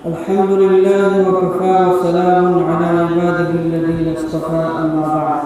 अल्हम्दुलिल्लाह वकफ़ा वस्सलामुन अला इबादिहिल्लज़ीना इस्तफ़ा अम्मा बअद।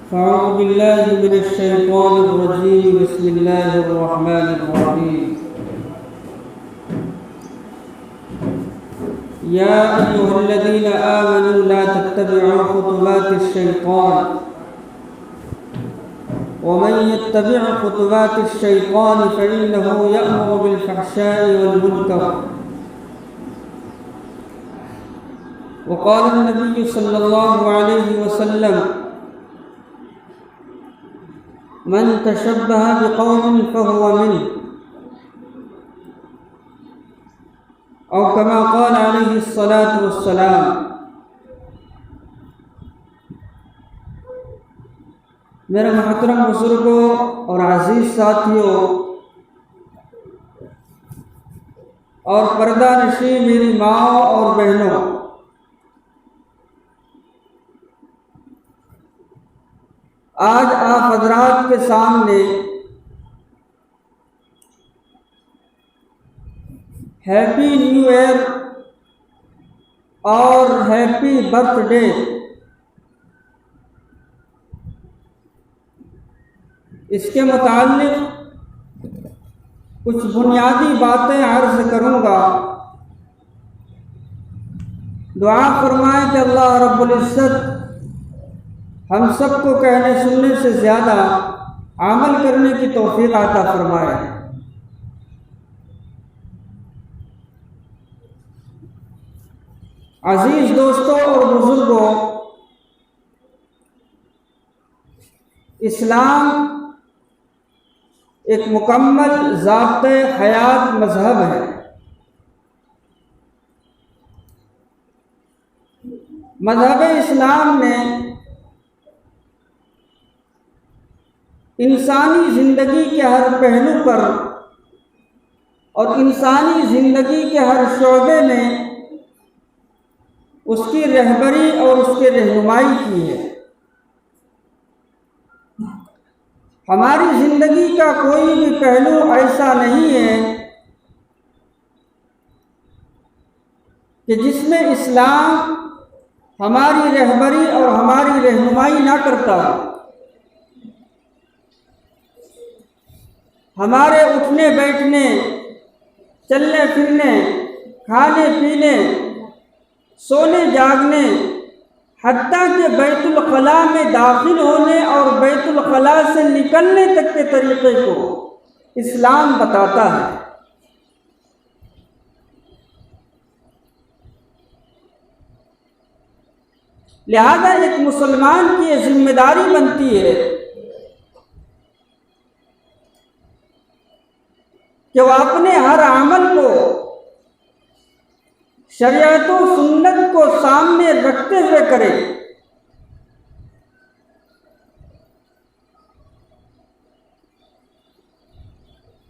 फ़अऊज़ु बिल्लाहि मिनश शैतानिर रजीम। बिस्मिल्लाहिर रहमानिर रहीम। या अय्युहल्लज़ीना आमनू ला तत्तबि'ू खुतुवातिश शैतान वमन यत्तबि' खुतुवातिश शैतान फ़इन्नहु यअमुरु बिल-फ़हशाइ वल-मुनकर वक़ाल नबी सल्लल्लाहु अलैहि वसल्लम मन तशब्बह बिक़ौमिन फ़हुव मिन्हुम औ कमा क़ाल अलैहिस्सलातु वस्सलाम। मेरे मोहतरम बुजुर्गों और अजीज साथियों और पर्दा नशी मेरी माँ और बहनों, आज आप हजरात के सामने हैप्पी न्यू ईयर और हैप्पी बर्थडे इसके मुताल्लिक़ कुछ बुनियादी बातें अर्ज़ करूँगा। दुआ फरमाएं कि अल्लाह रब्बुल इज़्ज़त हम सबको कहने सुनने से ज़्यादा अमल करने की तौफ़ीक़ अता फरमाए। अज़ीज़ दोस्तों और बुज़ुर्गों, इस्लाम एक मुकम्मल ज़ाब्ते हयात मज़हब है। मज़हब इस्लाम ने इंसानी ज़िंदगी के हर पहलू पर और इंसानी ज़िंदगी के हर शोबे में उसकी रहबरी और उसकी रहनुमाई की है। हमारी ज़िंदगी का कोई भी पहलू ऐसा नहीं है कि जिसमें इस्लाम हमारी रहबरी और हमारी रहनुमाई ना करता। हमारे उठने बैठने, चलने फिरने, खाने पीने, सोने जागने, हत्ता के बैतुल खला में दाखिल होने और बैतुल खला से निकलने तक के तरीक़े को इस्लाम बताता है। लिहाजा एक मुसलमान की ये जिम्मेदारी बनती है कि वह अपने हर अमल को शरीयत व सुन्नत को सामने रखते हुए करे।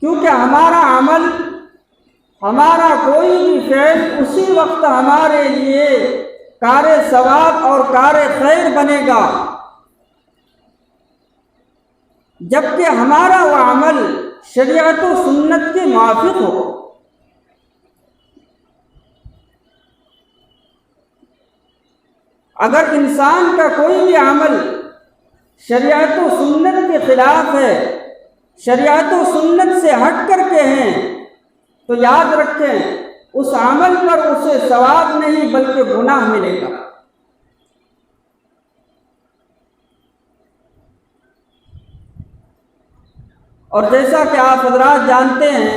क्योंकि हमारा अमल, हमारा कोई भी फ़ेल उसी वक्त हमारे लिए कारे सवाब और कारे खैर बनेगा जबकि हमारा वह अमल शरीयत व सुन्नत के मुआफ़िक़ हो। अगर इंसान का कोई भी अमल शरीयत व सुन्नत के ख़िलाफ़ है, शरीयत व सुन्नत से हट करके हैं, तो याद रखें उस अमल पर उसे सवाब नहीं बल्कि गुनाह मिलेगा। और जैसा कि आप हज़रात जानते हैं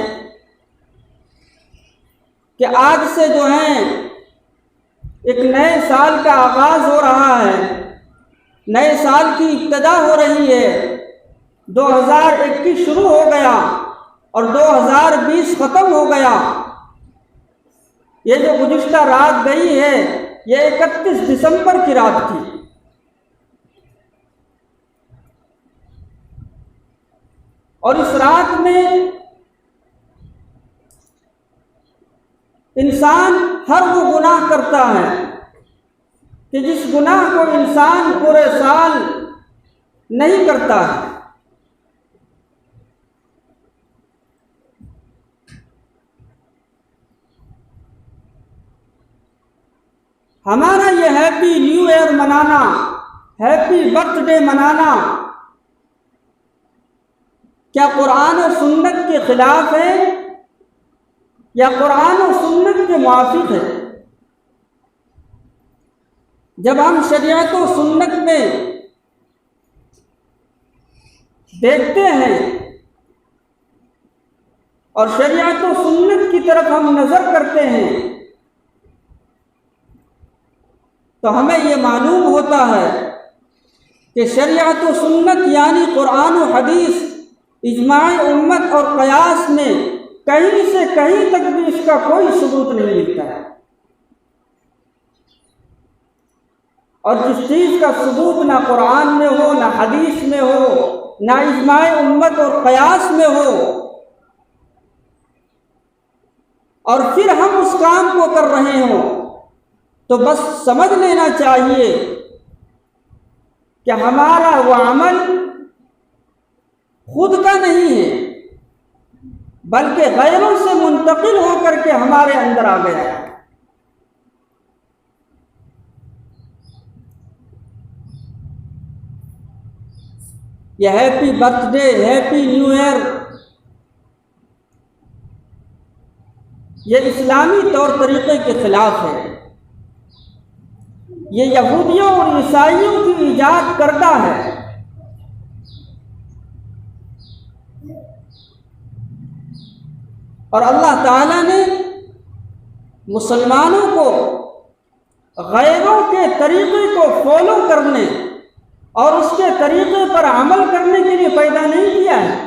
कि आज से जो है एक नए साल का आगाज़ हो रहा है, नए साल की इब्तिदा हो रही है। 2021 शुरू हो गया और 2020 ख़त्म हो गया। ये जो गुज़िश्ता रात गई है ये 31 दिसंबर की रात थी। और इस रात में इंसान हर वो गुनाह करता है कि जिस गुनाह को इंसान पूरे साल नहीं करता है। हमारा ये हैप्पी न्यू ईयर मनाना, हैप्पी बर्थडे मनाना क्या कुरान और सुन्नत के खिलाफ है या कुरान और सुन्नत के मुआफिक है? जब हम शरीयत और सुन्नत में देखते हैं और शरीयत और सुन्नत की तरफ हम नज़र करते हैं तो हमें ये मालूम होता है कि शरीयत और सुन्नत यानी कुरान और हदीस, इजमाए उम्मत और कयास में कहीं से कहीं तक भी इसका कोई सबूत नहीं मिलता है। और जिस चीज़ का सबूत ना कुरान में हो, ना हदीस में हो, ना इजमाए उम्मत और कयास में हो, और फिर हम उस काम को कर रहे हों, तो बस समझ लेना चाहिए कि हमारा वो अमल खुद का नहीं है बल्कि गैरों से मुंतकिल होकर के हमारे अंदर आ गया है। यह happy birthday, happy new year, ये इस्लामी तौर तरीक़े के ख़िलाफ़ है। ये यहूदियों और ईसाइयों की ईजाद करता है। और अल्लाह ताला ने मुसलमानों को गैरों के तरीक़े को फॉलो करने और उसके तरीक़े पर अमल करने के लिए पैदा नहीं किया है।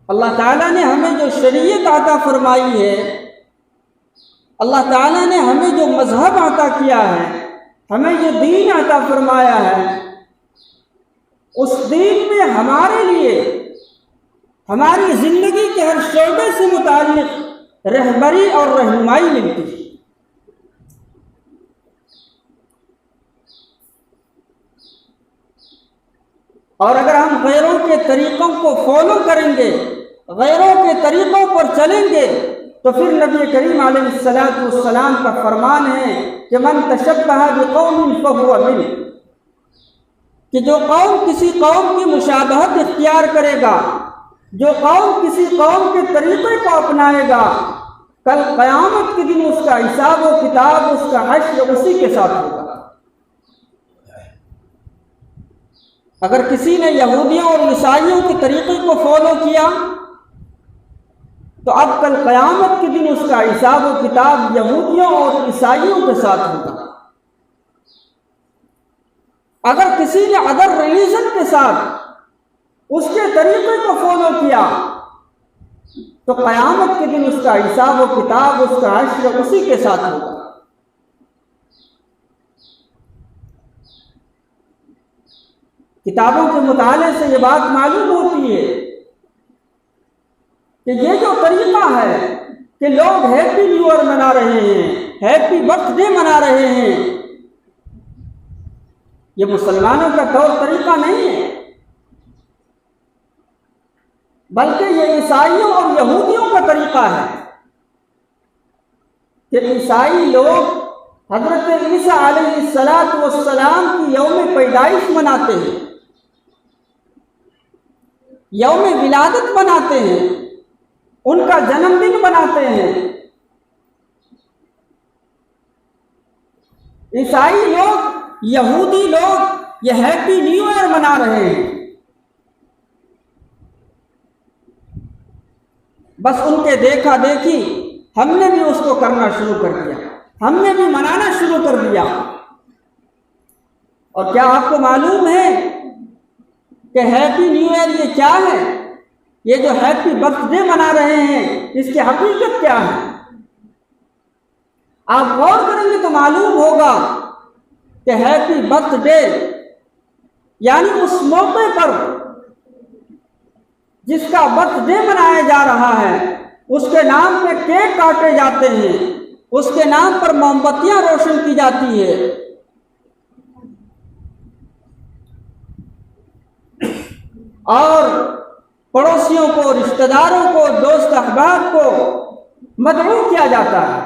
अल्लाह ताला ने हमें जो शरीयत अता फरमाई है, अल्लाह ताला ने हमें जो मज़हब अता किया है, हमें जो दीन अता फरमाया है, उस दीन में हमारे लिए हमारी ज़िंदगी के हर शोबे से मुताल्लिक़ रहबरी और रहनुमाई मिलती है। और अगर हम गैरों के तरीक़ों को फॉलो करेंगे, गैरों के तरीक़ों पर चलेंगे, तो फिर नबी करीम अलैहिस्सलातु वस्सलाम का फरमान है कि मन तशब्बह बिक़ौमिन फहुव मिन्हुम, कि जो कौम किसी कौम की मुशाबहत इख्तियार करेगा, जो कौम किसी कौम के तरीक़े को अपनाएगा, कल क़यामत के दिन उसका हिसाब व किताब, उसका हश्र उसी के साथ होगा। अगर किसी ने यहूदियों और ईसाइयों के तरीक़े को फॉलो किया तो अब कल क़यामत के दिन उसका हिसाब व किताब यहूदियों और ईसाइयों के साथ होगा। अगर किसी ने अदर रिलीजन के साथ उसके तरीक़े को फॉलो किया तो क़यामत के दिन उसका हिसाब व किताब, उसका हश्र उसी के साथ होगा। किताबों के मुताले से ये बात मालूम होती है कि ये जो तरीक़ा है कि लोग हैप्पी न्यू ईयर मना रहे हैं, हैप्पी बर्थडे मना रहे हैं, ये मुसलमानों का तौर तरीक़ा नहीं है, बल्कि ये ईसाइयों और यहूदियों का तरीक़ा है कि ईसाई लोग हज़रत ईसा अलैहिस्सलातु वस्सलाम की यौम पैदाइश मनाते हैं, यौम विलादत मनाते हैं, उनका जन्मदिन मनाते हैं। ईसाई लोग, यहूदी लोग ये हैप्पी न्यू ईयर मना रहे हैं। बस उनके देखा देखी हमने भी उसको करना शुरू कर दिया, हमने भी मनाना शुरू कर दिया। और क्या आपको मालूम है कि हैप्पी न्यू ईयर ये क्या है? ये जो हैप्पी बर्थडे मना रहे हैं इसकी हकीकत क्या है? आप गौर करेंगे तो मालूम होगा कि हैप्पी बर्थडे यानी उस मौके पर जिसका बर्थडे मनाया जा रहा है उसके नाम पे केक काटे जाते हैं, उसके नाम पर मोमबत्तियां रोशन की जाती है, और पड़ोसियों को, रिश्तेदारों को, दोस्त अहबाब को मदऊ किया जाता है।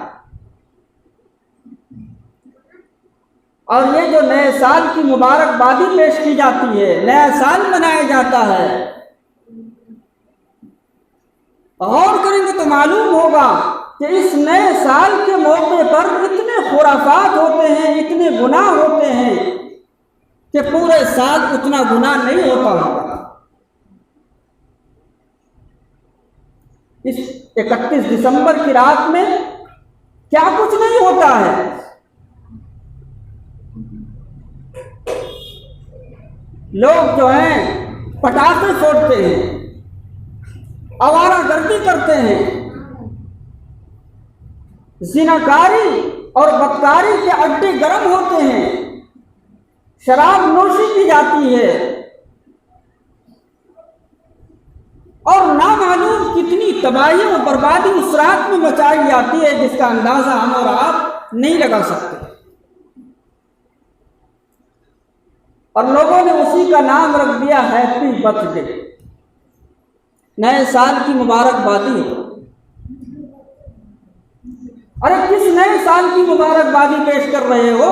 और ये जो नए साल की मुबारकबादी पेश की जाती है, नया साल मनाया जाता है, गौर करेंगे तो मालूम होगा कि इस नए साल के मौके पर इतने खुराफात होते हैं, इतने गुनाह होते हैं कि पूरे साल उतना गुनाह नहीं होता होगा। इस 31 दिसंबर की रात में क्या कुछ नहीं होता है। लोग जो हैं पटाखे फोड़ते हैं, आवारागर्दी करते हैं, जिनाकारी और बदकारी के अड्डे गर्म होते हैं, शराब नोशी की जाती है और ना मालूम कितनी तबाही और बर्बादी उस रात में मचाई जाती है जिसका अंदाजा हम और आप नहीं लगा सकते। और लोगों ने उसी का नाम रख दिया हैप्पी बर्थडे, नए साल की मुबारकबादी। अरे किस नए साल की मुबारकबादी पेश कर रहे हो?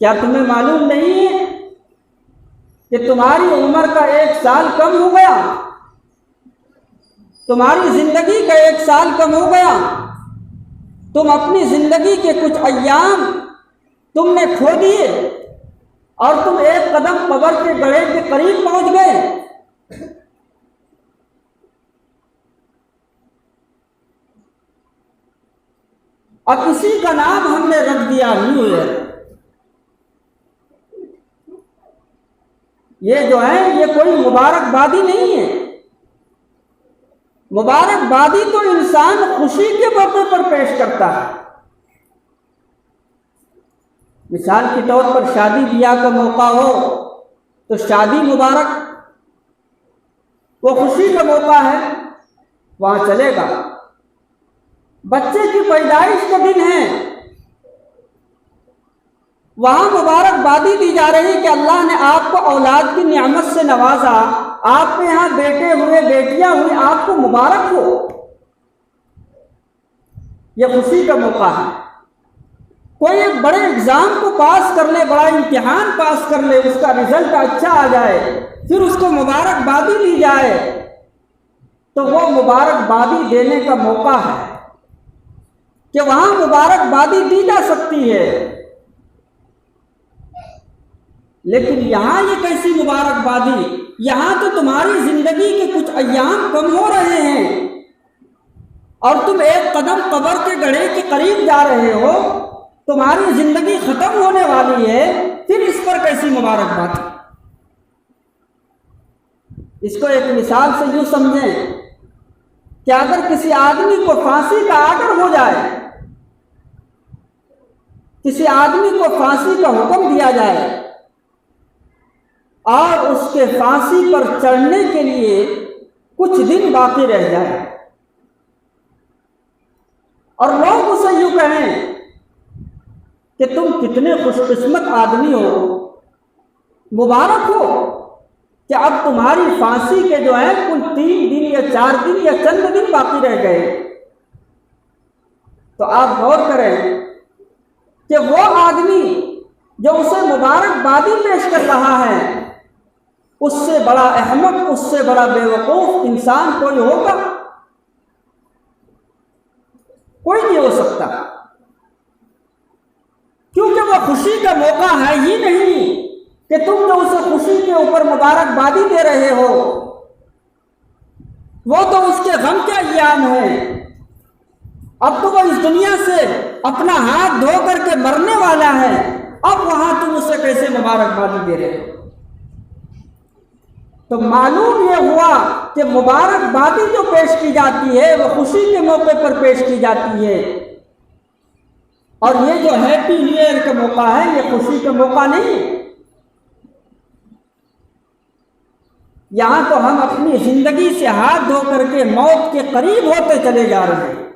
क्या तुम्हें मालूम नहीं है कि तुम्हारी उम्र का 1 साल कम हो गया, तुम्हारी जिंदगी का 1 साल कम हो गया, तुम अपनी जिंदगी के कुछ अय्याम तुमने खो दिए और तुम एक कदम कब्र के गड़े के करीब पहुंच गए। अब इसी का नाम हमने रख दिया न्यू ईयर। ये जो है ये कोई मुबारकबादी नहीं है। मुबारकबादी तो इंसान खुशी के मौके पर पेश करता है। मिसाल के तौर पर शादी ब्याह का मौका हो तो शादी मुबारक, वो खुशी का मौका है, वहां चलेगा। बच्चे की पैदाइश का दिन है, वहां मुबारकबादी दी जा रही है कि अल्लाह ने आपको औलाद की नियामत से नवाजा, आपके यहाँ बेटे हुए, बेटियां हुई, आपको मुबारक हो। यह खुशी का मौका है। कोई एक बड़े एग्जाम को पास कर ले, बड़ा इम्तिहान पास कर ले, उसका रिजल्ट अच्छा आ जाए, फिर उसको मुबारकबादी दी जाए, तो वो मुबारकबादी देने का मौका है कि वहां मुबारकबादी दी जा सकती है। लेकिन यहां ये कैसी मुबारकबादी? यहां तो तुम्हारी जिंदगी के कुछ अय्याम कम हो रहे हैं और तुम एक कदम कब्र के गड्ढे के करीब जा रहे हो, तुम्हारी जिंदगी खत्म होने वाली है, फिर इस पर कैसी मुबारकबादी? इसको एक मिसाल से यूं समझें कि अगर किसी आदमी को फांसी का आर्डर हो जाए, किसी आदमी को फांसी का हुक्म दिया जाए और उसके फांसी पर चढ़ने के लिए कुछ दिन बाकी रह जाए और लोग उसे यूं कहें कि तुम कितने खुशकिस्मत आदमी हो, मुबारक हो कि अब तुम्हारी फांसी के जो है कुल 3 दिन या 4 दिन या चंद दिन बाकी रह गए, तो आप गौर करें कि वो आदमी जो उसे मुबारकबादी पेश कर रहा है, उससे बड़ा अहमक, उससे बड़ा बेवकूफ इंसान कोई होगा? कोई नहीं हो सकता, क्योंकि वो खुशी का मौका है ही नहीं कि तुम जो उसे खुशी के ऊपर मुबारकबादी दे रहे हो, वो तो उसके गम के अय्याम है। अब तो वो इस दुनिया से अपना हाथ धो करके मरने वाला है, अब वहां तुम उसे कैसे मुबारकबादी दे रहे हो? तो मालूम ये हुआ कि मुबारकबादी जो पेश की जाती है वो खुशी के मौके पर पेश की जाती है, और ये जो हैप्पी न्यू ईयर का मौका है ये खुशी का मौका नहीं। यहां तो हम अपनी जिंदगी से हाथ धो करके मौत के करीब होते चले जा रहे हैं।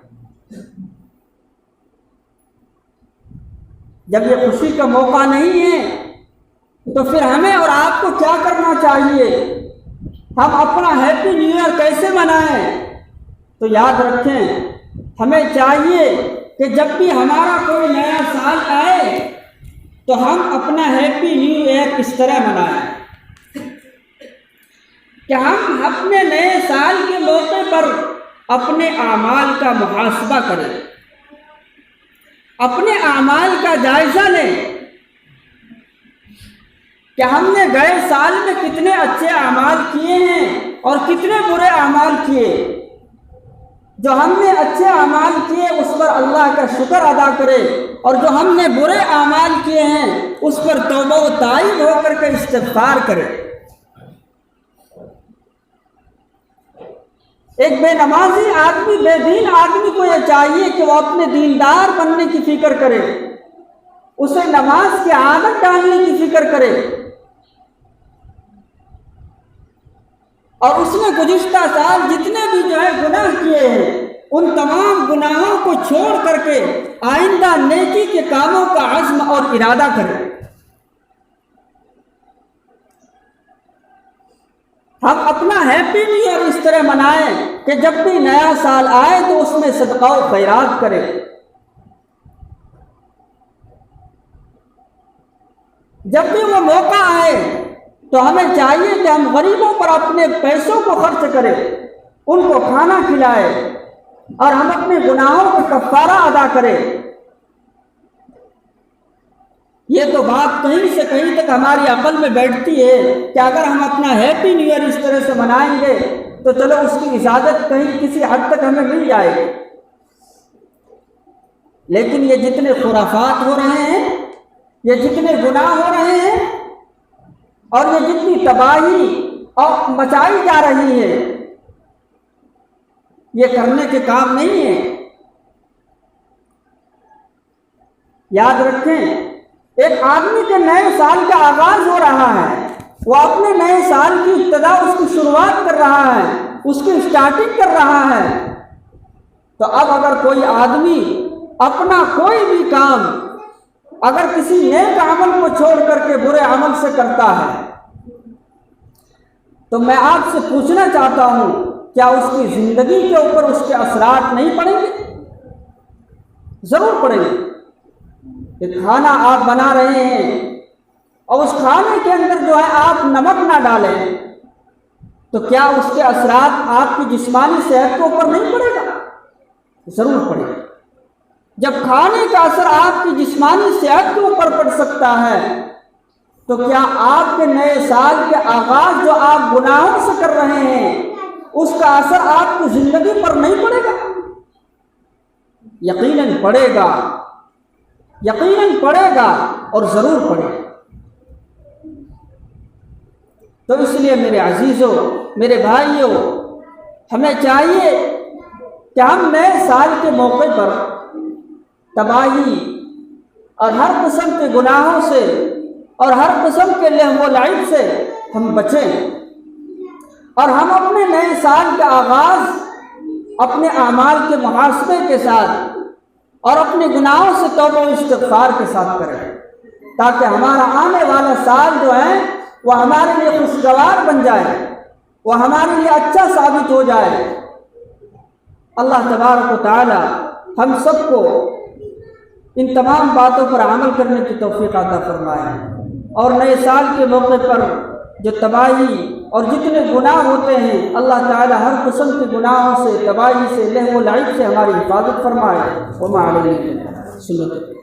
जब ये खुशी का मौका नहीं है तो फिर हमें और आपको क्या करना चाहिए? हम अपना हैप्पी न्यू ईयर कैसे मनाएं? तो याद रखें, हमें चाहिए कि जब भी हमारा कोई नया साल आए तो हम अपना हैप्पी न्यू ईयर इस तरह मनाएं कि हम अपने नए साल के मौके पर अपने आमाल का मुहासबा करें, अपने आमाल का जायज़ा लें कि हमने गए साल में कितने अच्छे आमाल किए हैं और कितने बुरे आमाल किए। जो हमने अच्छे आमाल किए उस पर अल्लाह का शुक्र अदा करें और जो हमने बुरे आमाल किए हैं उस पर तौबा व ताईब होकर के इस्तिग़फ़ार करें। एक बेनमाजी आदमी, बेदीन आदमी को यह चाहिए कि वह अपने दीनदार बनने की फिक्र करे, उसे नमाज की आदत डालने की फिक्र करे और उसने गुज़िश्ता साल जितने भी जो है गुनाह किए हैं उन तमाम गुनाहों को छोड़ करके आइंदा नेकी के कामों का अज़्म और इरादा करे। हम अपना हैप्पी न्यू ईयर इस तरह मनाएं कि जब भी नया साल आए तो उसमें सदका व खैरात करें। जब भी वो मौका आए तो हमें चाहिए कि हम गरीबों पर अपने पैसों को खर्च करें, उनको खाना खिलाएं और हम अपने गुनाहों का कफ़ारा अदा करें। ये तो बात कहीं से कहीं तक हमारी अकल में बैठती है कि अगर हम अपना हैप्पी न्यू ईयर इस तरह से मनाएंगे तो चलो उसकी इजाज़त कहीं किसी हद तक हमें मिल जाएगी। लेकिन ये जितने खुराफात हो रहे हैं, ये जितने गुनाह हो रहे हैं और ये जितनी तबाही और मचाई जा रही है, ये करने के काम नहीं है। याद रखें, एक आदमी के नए साल का आगाज हो रहा है, वो अपने नए साल की इब्तिदा, उसकी शुरुआत कर रहा है, उसकी स्टार्टिंग कर रहा है। तो अब अगर कोई आदमी अपना कोई भी काम अगर किसी नेक अमल को छोड़ करके बुरे अमल से करता है तो मैं आपसे पूछना चाहता हूं, क्या उसकी जिंदगी के ऊपर उसके असरात नहीं पड़ेंगे? जरूर पड़ेंगे। कि खाना आप बना रहे हैं और उस खाने के अंदर जो है आप नमक ना डालें तो क्या उसके असरात आपकी जिस्मानी सेहत के ऊपर नहीं पड़ेगा? जरूर पड़ेगा। जब खाने का असर आपकी जिस्मानी सेहत के ऊपर पड़ सकता है तो क्या आपके नए साल के आगाज जो आप गुनाहों से कर रहे हैं उसका असर आपकी जिंदगी पर नहीं पड़ेगा? यकीनन पड़ेगा, यकीनन पड़ेगा और ज़रूर पड़ेगा। तो इसलिए मेरे अजीज़ों, मेरे भाइयों, हमें चाहिए कि हम नए साल के मौके पर तबाही और हर किस्म के गुनाहों से और हर किस्म के लहव लाइब से हम बचें और हम अपने नए साल का आगाज़ अपने आमाल के मुहासबे के साथ और अपने गुनाहों से तौबा व इस्तिग़फ़ार के साथ करें, ताकि हमारा आने वाला साल जो है वह हमारे लिए खुशगवार बन जाए, वह हमारे लिए अच्छा साबित हो जाए। अल्लाह तबारक व तआला हम सबको इन तमाम बातों पर अमल करने की तौफ़ीक़ अता फरमाए और नए साल के मौके पर जो तबाही और जितने गुनाह होते हैं, अल्लाह ताला हर किस्म के गुनाहों से, तबाही से, लहव लाइब से हमारी हिफाजत फरमाए। वमा अलैना इल्ला सुन्नत।